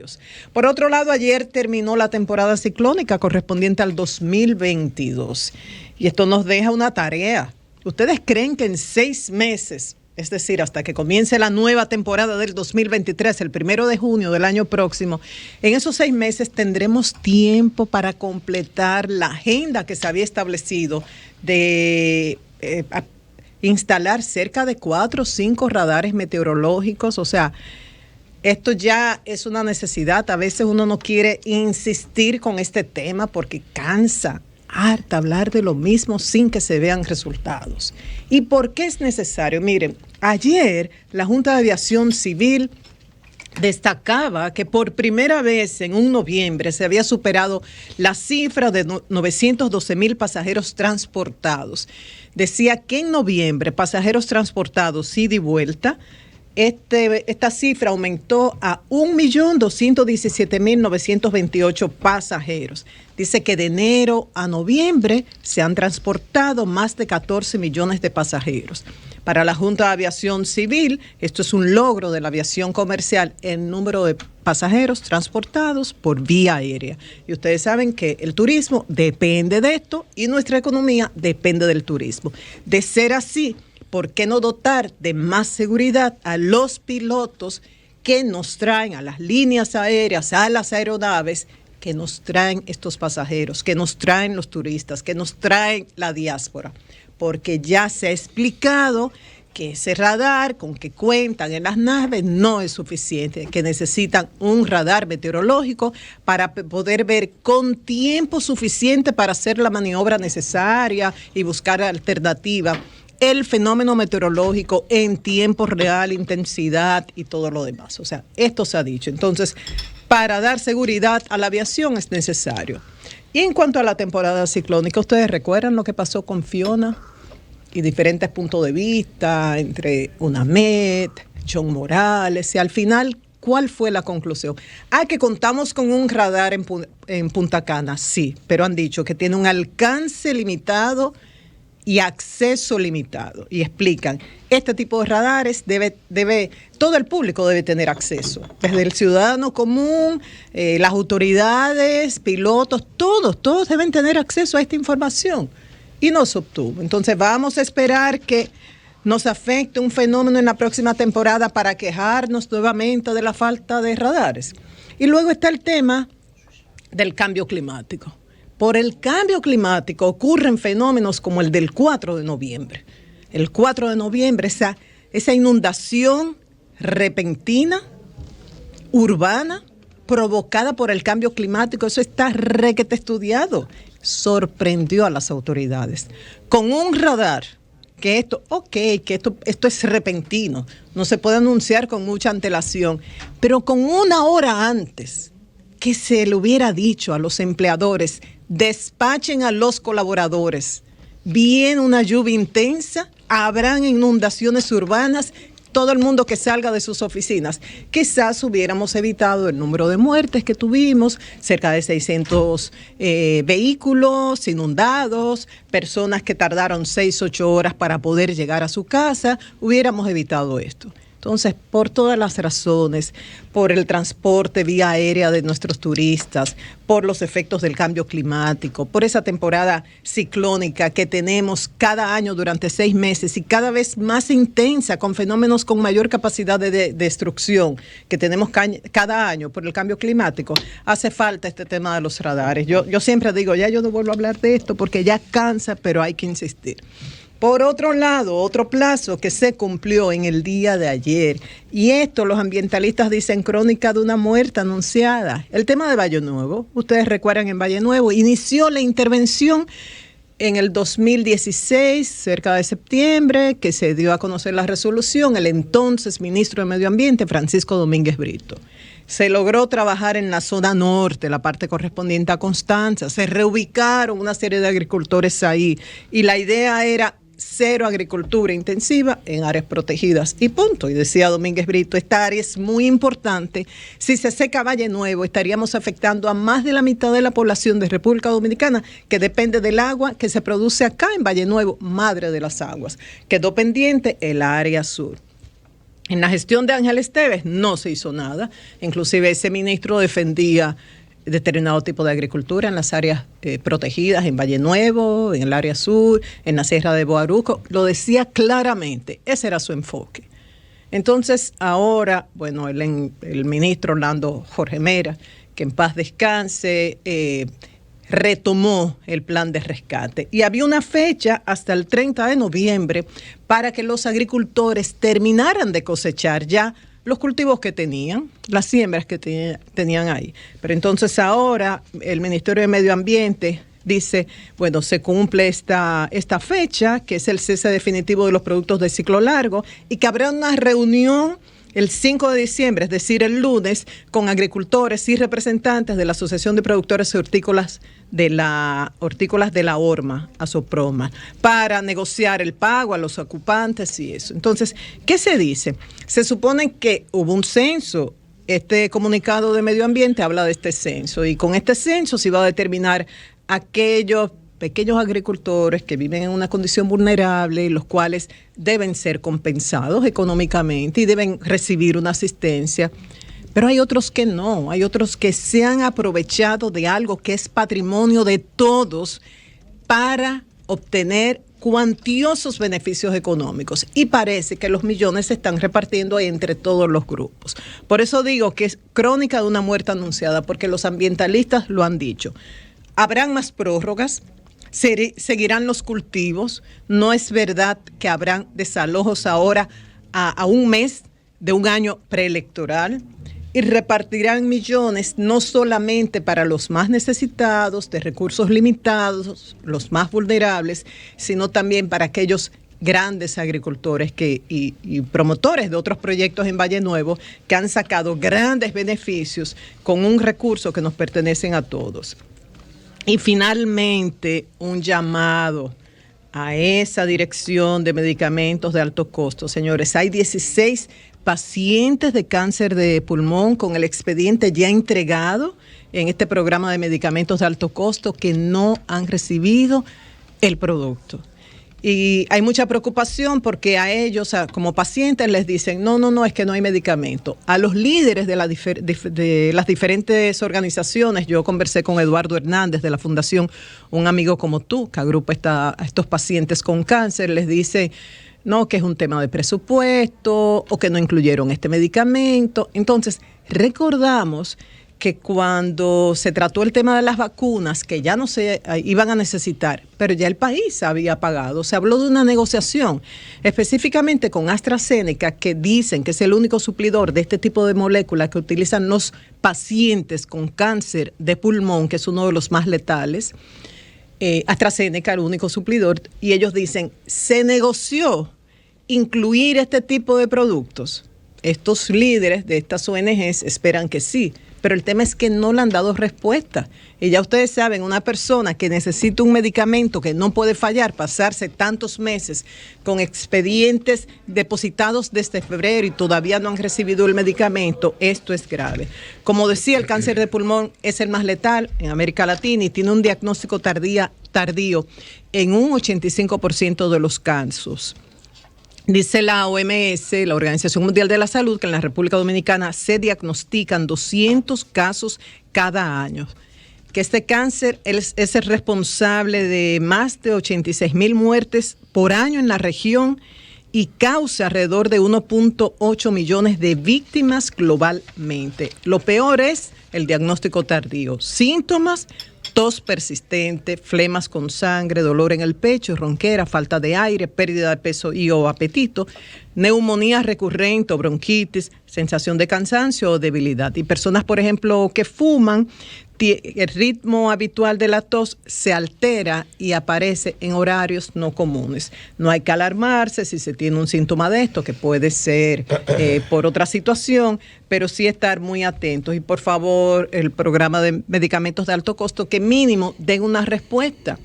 ellos. Por otro lado, ayer terminó la temporada ciclónica correspondiente al 2022 y esto nos deja una tarea. ¿Ustedes creen que en 6 meses, es decir, hasta que comience la nueva temporada del 2023, el 1 de junio del año próximo, en esos 6 meses tendremos tiempo para completar la agenda que se había establecido de instalar cerca de 4 o 5 radares meteorológicos? O sea, esto ya es una necesidad. A veces uno no quiere insistir con este tema porque cansa, harta hablar de lo mismo sin que se vean resultados. ¿Y por qué es necesario? Miren, ayer la Junta de Aviación Civil destacaba que por primera vez en un noviembre se había superado la cifra de 912,000 pasajeros transportados. Decía que en noviembre pasajeros transportados ida y vuelta, esta cifra aumentó a 1.217.928 pasajeros. Dice que de enero a noviembre se han transportado más de 14 millones de pasajeros. Para la Junta de Aviación Civil, esto es un logro de la aviación comercial en número de pasajeros transportados por vía aérea. Y ustedes saben que el turismo depende de esto y nuestra economía depende del turismo. De ser así, ¿por qué no dotar de más seguridad a los pilotos que nos traen, a las líneas aéreas, a las aeronaves, que nos traen estos pasajeros, que nos traen los turistas, que nos traen la diáspora? Porque ya se ha explicado que ese radar con que cuentan en las naves no es suficiente, que necesitan un radar meteorológico para poder ver con tiempo suficiente para hacer la maniobra necesaria y buscar alternativa el fenómeno meteorológico en tiempo real, intensidad y todo lo demás. O sea, esto se ha dicho. Entonces, para dar seguridad a la aviación es necesario. Y en cuanto a la temporada ciclónica, ¿ustedes recuerdan lo que pasó con Fiona? Y diferentes puntos de vista entre UNAMED, John Morales, y al final, ¿cuál fue la conclusión? Que contamos con un radar en Punta Cana, sí, pero han dicho que tiene un alcance limitado y acceso limitado. Y explican, este tipo de radares todo el público debe tener acceso, desde el ciudadano común, las autoridades, pilotos, todos deben tener acceso a esta información. Y no se obtuvo. Entonces vamos a esperar que nos afecte un fenómeno en la próxima temporada para quejarnos nuevamente de la falta de radares. Y luego está el tema del cambio climático. Por el cambio climático ocurren fenómenos como el del 4 de noviembre. El 4 de noviembre, esa inundación repentina, urbana, provocada por el cambio climático, eso está requete estudiado. Sorprendió a las autoridades. Con un radar, que esto es repentino, no se puede anunciar con mucha antelación, pero con 1 hora antes que se le hubiera dicho a los empleadores, despachen a los colaboradores, viene una lluvia intensa, habrán inundaciones urbanas, todo el mundo que salga de sus oficinas. Quizás hubiéramos evitado el número de muertes que tuvimos, cerca de 600 vehículos inundados, personas que tardaron 6-8 horas para poder llegar a su casa, hubiéramos evitado esto. Entonces, por todas las razones, por el transporte vía aérea de nuestros turistas, por los efectos del cambio climático, por esa temporada ciclónica que tenemos cada año durante 6 meses y cada vez más intensa, con fenómenos con mayor capacidad de destrucción que tenemos cada año por el cambio climático, hace falta este tema de los radares. Yo siempre digo, ya yo no vuelvo a hablar de esto porque ya cansa, pero hay que insistir. Por otro lado, otro plazo que se cumplió en el día de ayer, y esto los ambientalistas dicen crónica de una muerte anunciada. El tema de Valle Nuevo, ustedes recuerdan, en Valle Nuevo inició la intervención en el 2016, cerca de septiembre, que se dio a conocer la resolución, el entonces ministro de Medio Ambiente, Francisco Domínguez Brito. Se logró trabajar en la zona norte, la parte correspondiente a Constanza, se reubicaron una serie de agricultores ahí, y la idea era cero agricultura intensiva en áreas protegidas y punto. Y decía Domínguez Brito, esta área es muy importante. Si se seca Valle Nuevo, estaríamos afectando a más de la mitad de la población de República Dominicana que depende del agua que se produce acá en Valle Nuevo, madre de las aguas. Quedó pendiente el área sur. En la gestión de Ángel Esteves no se hizo nada. Inclusive ese ministro defendía determinado tipo de agricultura en las áreas protegidas, en Valle Nuevo, en el área sur, en la Sierra de Boaruco. Lo decía claramente. Ese era su enfoque. Entonces, ahora, bueno, el ministro Orlando Jorge Mera, que en paz descanse, retomó el plan de rescate. Y había una fecha hasta el 30 de noviembre para que los agricultores terminaran de cosechar ya los cultivos que tenían, las siembras que tenían ahí. Pero entonces ahora el Ministerio de Medio Ambiente dice, bueno, se cumple esta fecha, que es el cese definitivo de los productos de ciclo largo, y que habrá una reunión el 5 de diciembre, es decir, el lunes, con agricultores y representantes de la Asociación de Productores Hortícolas de la Horma, Asoproma, para negociar el pago a los ocupantes y eso. Entonces, ¿qué se dice? Se supone que hubo un censo. Este comunicado de Medio Ambiente habla de este censo, y con este censo se iba a determinar aquellos pequeños agricultores que viven en una condición vulnerable, los cuales deben ser compensados económicamente y deben recibir una asistencia. Pero hay otros que no, hay otros que se han aprovechado de algo que es patrimonio de todos para obtener cuantiosos beneficios económicos, y parece que los millones se están repartiendo entre todos los grupos. Por eso digo que es crónica de una muerte anunciada, porque los ambientalistas lo han dicho. Habrán más prórrogas, seguirán los cultivos. No es verdad que habrán desalojos ahora a un mes de un año preelectoral, y repartirán millones no solamente para los más necesitados, de recursos limitados, los más vulnerables, sino también para aquellos grandes agricultores y promotores de otros proyectos en Valle Nuevo que han sacado grandes beneficios con un recurso que nos pertenecen a todos. Y finalmente, un llamado a esa dirección de medicamentos de alto costo. Señores, hay 16 pacientes de cáncer de pulmón con el expediente ya entregado en este programa de medicamentos de alto costo que no han recibido el producto. Y hay mucha preocupación porque a ellos, como pacientes, les dicen, no, es que no hay medicamento. A los líderes de las diferentes organizaciones, yo conversé con Eduardo Hernández de la Fundación Un Amigo Como Tú, que agrupa a estos pacientes con cáncer, les dice, no, que es un tema de presupuesto o que no incluyeron este medicamento. Entonces, recordamos que cuando se trató el tema de las vacunas, que ya no se iban a necesitar, pero ya el país había pagado, se habló de una negociación específicamente con AstraZeneca, que dicen que es el único suplidor de este tipo de moléculas que utilizan los pacientes con cáncer de pulmón, que es uno de los más letales. AstraZeneca, el único suplidor, y ellos dicen, se negoció incluir este tipo de productos. Estos líderes de estas ONGs esperan que sí, pero el tema es que no le han dado respuesta. Y ya ustedes saben, una persona que necesita un medicamento que no puede fallar, pasarse tantos meses con expedientes depositados desde febrero y todavía no han recibido el medicamento, esto es grave. Como decía, el cáncer de pulmón es el más letal en América Latina y tiene un diagnóstico tardío en un 85% de los casos. Dice la OMS, la Organización Mundial de la Salud, que en la República Dominicana se diagnostican 200 casos cada año. Que este cáncer es el responsable de más de 86,000 muertes por año en la región y causa alrededor de 1.8 millones de víctimas globalmente. Lo peor es el diagnóstico tardío. Síntomas: tos persistente, flemas con sangre, dolor en el pecho, ronquera, falta de aire, pérdida de peso y o apetito, neumonía recurrente o bronquitis, sensación de cansancio o debilidad. Y personas, por ejemplo, que fuman, el ritmo habitual de la tos se altera y aparece en horarios no comunes. No hay que alarmarse si se tiene un síntoma de esto, que puede ser por otra situación, pero sí estar muy atentos. Y por favor, el programa de medicamentos de alto costo, que mínimo den una respuesta.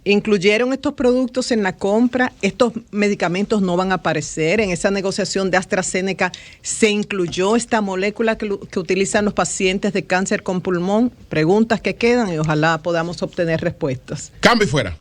Incluyeron estos productos en la compra, estos medicamentos no van a aparecer. En esa negociación de AstraZeneca se incluyó esta molécula que utilizan los pacientes de cáncer con pulmón. Preguntas que quedan y ojalá podamos obtener respuestas. Cambio y fuera.